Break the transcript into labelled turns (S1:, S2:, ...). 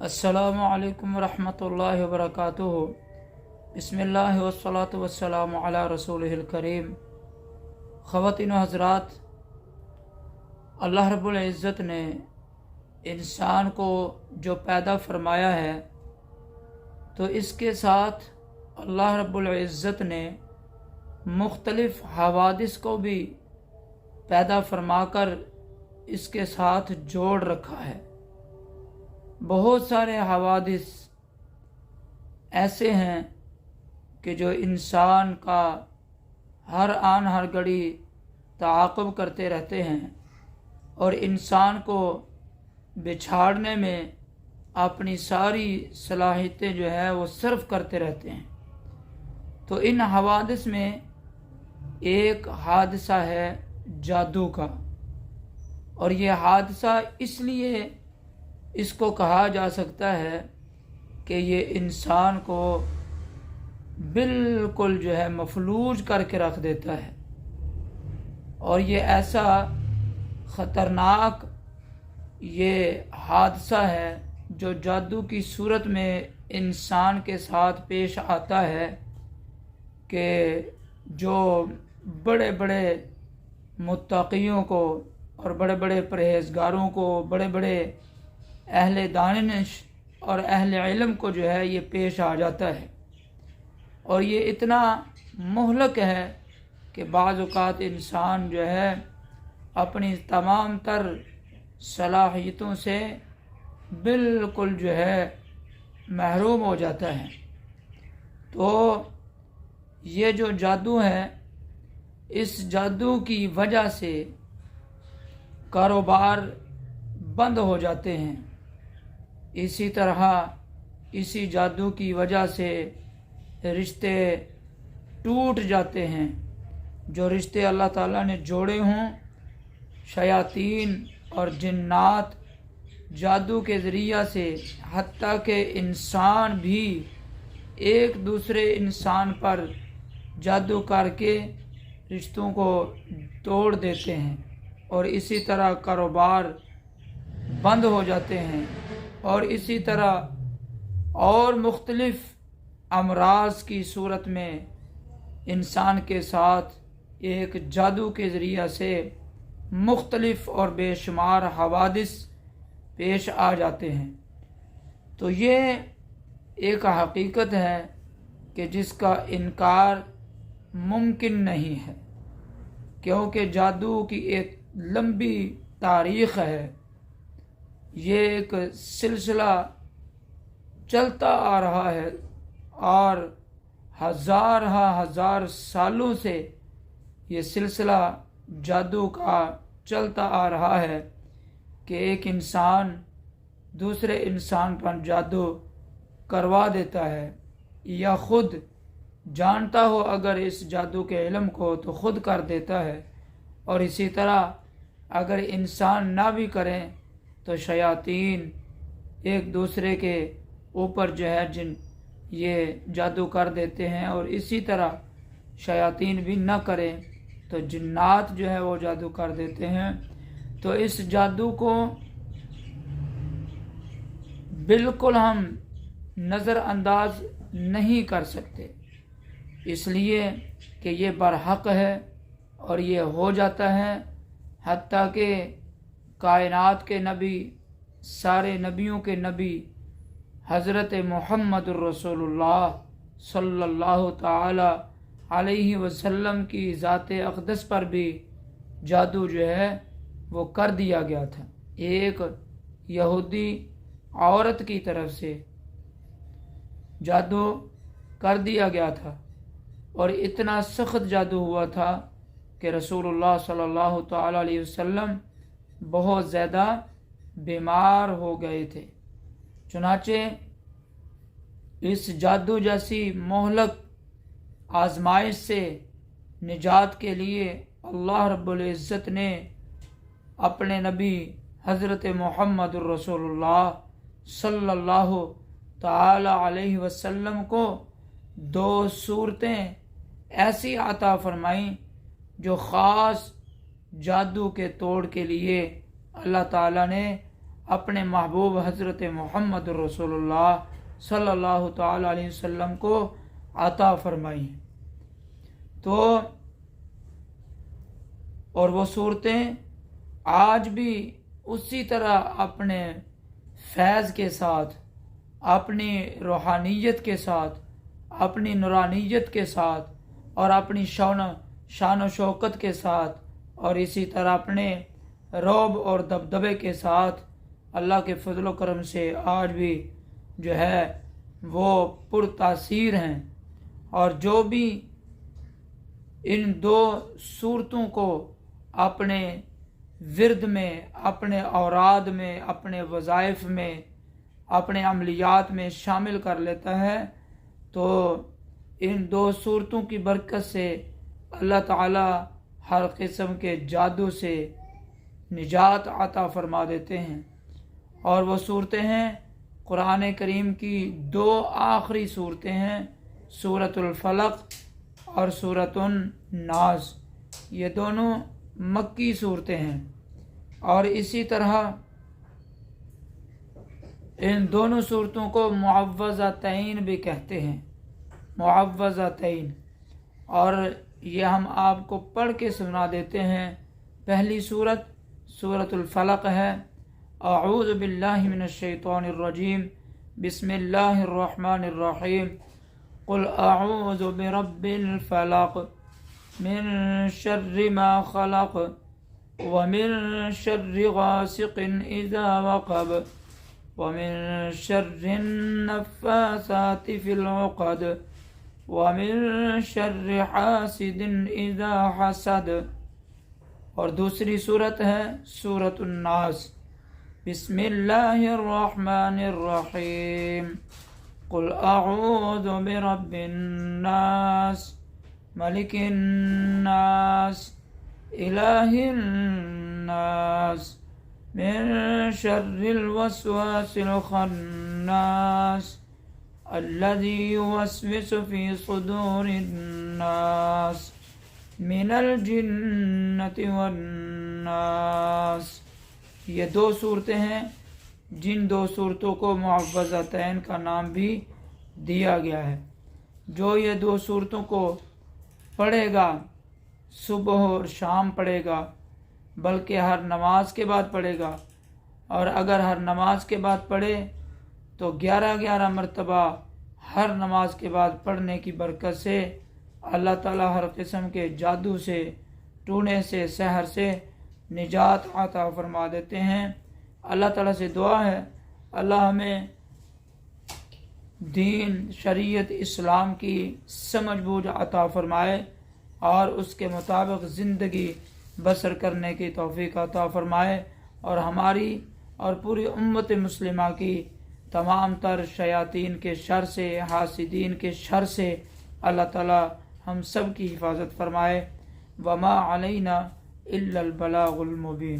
S1: السلام علیکم ورحمۃ اللہ وبرکاتہ۔ بسم اللہ والصلاۃ والسلام علی رسولہ الکریم۔ خواتین و حضرات، اللہ رب العزت نے انسان کو جو پیدا فرمایا ہے تو اس کے ساتھ اللہ رب العزت نے مختلف حوادث کو بھی پیدا فرما کر اس کے ساتھ جوڑ رکھا ہے۔ بہت سارے حوادث ایسے ہیں کہ جو انسان کا ہر آن ہر گھڑی تعاقب کرتے رہتے ہیں اور انسان کو بچھاڑنے میں اپنی ساری صلاحیتیں جو ہے وہ صرف کرتے رہتے ہیں۔ تو ان حوادث میں ایک حادثہ ہے جادو کا، اور یہ حادثہ اس لیے اس کو کہا جا سکتا ہے کہ یہ انسان کو بالکل جو ہے مفلوج کر کے رکھ دیتا ہے، اور یہ ایسا خطرناک یہ حادثہ ہے جو جادو کی صورت میں انسان کے ساتھ پیش آتا ہے کہ جو بڑے بڑے متقیوں کو اور بڑے بڑے پرہیزگاروں کو، بڑے بڑے اہل دانش اور اہل علم کو جو ہے یہ پیش آ جاتا ہے، اور یہ اتنا مہلک ہے کہ بعض اوقات انسان جو ہے اپنی تمام تر صلاحیتوں سے بالکل جو ہے محروم ہو جاتا ہے۔ تو یہ جو جادو ہے، اس جادو کی وجہ سے کاروبار بند ہو جاتے ہیں، اسی طرح اسی جادو کی وجہ سے رشتے ٹوٹ جاتے ہیں۔ جو رشتے اللہ تعالیٰ نے جوڑے ہوں، شیاطین اور جنات جادو کے ذریعہ سے، حتیٰ کہ انسان بھی ایک دوسرے انسان پر جادو کر کے رشتوں کو توڑ دیتے ہیں، اور اسی طرح کاروبار بند ہو جاتے ہیں، اور اسی طرح اور مختلف امراض کی صورت میں انسان کے ساتھ ایک جادو کے ذریعہ سے مختلف اور بے شمار حوادث پیش آ جاتے ہیں۔ تو یہ ایک حقیقت ہے کہ جس کا انکار ممکن نہیں ہے، کیونکہ جادو کی ایک لمبی تاریخ ہے، یہ ایک سلسلہ چلتا آ رہا ہے، اور ہزار سالوں سے یہ سلسلہ جادو کا چلتا آ رہا ہے کہ ایک انسان دوسرے انسان پر جادو کروا دیتا ہے، یا خود جانتا ہو اگر اس جادو کے علم کو تو خود کر دیتا ہے، اور اسی طرح اگر انسان نہ بھی کریں تو شیاطین ایک دوسرے کے اوپر جو ہے یہ جادو کر دیتے ہیں، اور اسی طرح شیاطین بھی نہ کریں تو جنات جو ہے وہ جادو کر دیتے ہیں۔ تو اس جادو کو بالکل ہم نظر انداز نہیں کر سکتے، اس لیے کہ یہ برحق ہے اور یہ ہو جاتا ہے، حتیٰ کہ کائنات کے نبی، سارے نبیوں کے نبی حضرت محمد الرسول اللہ صلی اللہ تعالی علیہ وسلم کی ذات اقدس پر بھی جادو جو ہے وہ کر دیا گیا تھا۔ ایک یہودی عورت کی طرف سے جادو کر دیا گیا تھا، اور اتنا سخت جادو ہوا تھا کہ رسول اللہ صلی اللہ تعالی علیہ وسلم بہت زیادہ بیمار ہو گئے تھے۔ چنانچہ اس جادو جیسی مہلک آزمائش سے نجات کے لیے اللہ رب العزت نے اپنے نبی حضرت محمد الرسول اللہ صلی اللہ تعالی علیہ وسلم کو 2 صورتیں ایسی عطا فرمائیں جو خاص جادو کے توڑ کے لیے اللہ تعالیٰ نے اپنے محبوب حضرت محمد رسول اللہ صلی اللہ تعالی علیہ وسلم کو عطا فرمائی ہیں۔ تو اور وہ صورتیں آج بھی اسی طرح اپنے فیض کے ساتھ، اپنی روحانیت کے ساتھ، اپنی نورانیت کے ساتھ اور اپنی شان و شوکت کے ساتھ اور اسی طرح اپنے رعب اور دبدبے کے ساتھ اللہ کے فضل و کرم سے آج بھی جو ہے وہ پر تاثیر ہیں۔ اور جو بھی ان دو صورتوں کو اپنے ورد میں، اپنے اوراد میں، اپنے وظائف میں، اپنے عملیات میں شامل کر لیتا ہے تو ان دو صورتوں کی برکت سے اللہ تعالی ہر قسم کے جادو سے نجات عطا فرما دیتے ہیں۔ اور وہ صورتیں ہیں قرآن کریم کی دو آخری صورتیں ہیں، سورۃ الفلق اور سورۃ الناس، یہ دونوں مکی صورتیں ہیں۔ اور اسی طرح ان دونوں صورتوں کو معوذتین بھی کہتے ہیں، معوذتین۔ اور یہ ہم آپ کو پڑھ کے سنا دیتے ہیں۔ پہلی صورت سورۃ الفلق ہے۔ اعوذ باللہ من الشیطان الرجیم، بسم اللہ الرحمن الرحیم، قل اعوذ برب الفلق من شر ما خلق ومن شر غاسق اذا وقب ومن شر النفاثات في العقد ومن شر حاسد اذا حسد۔ اور دوسری صورت ہے سورۃ الناس، بسم اللہ الرحمن الرحیم، قل اعوذ برب الناس ملک الناس الہ الناس من شر الوسواس الخناس الذي يوسوس في صدور الناس من الجنة والناس۔ یہ دو صورتیں ہیں جن دو صورتوں کو معوذتین کا نام بھی دیا گیا ہے۔ جو یہ دو صورتوں کو پڑھے گا، صبح اور شام پڑھے گا، بلکہ ہر نماز کے بعد پڑھے گا، اور اگر ہر نماز کے بعد پڑھے تو 11 مرتبہ ہر نماز کے بعد پڑھنے کی برکت سے اللہ تعالیٰ ہر قسم کے جادو سے، ٹونے سے، سحر سے نجات عطا فرما دیتے ہیں۔ اللہ تعالیٰ سے دعا ہے اللہ ہمیں دین، شریعت، اسلام کی سمجھ بوجھ عطا فرمائے اور اس کے مطابق زندگی بسر کرنے کی توفیق عطا فرمائے، اور ہماری اور پوری امت مسلمہ کی تمام تر شیاطین کے شر سے، حاسدین کے شر سے اللہ تعالیٰ ہم سب کی حفاظت فرمائے۔ وما علینا الا البلاغ المبین۔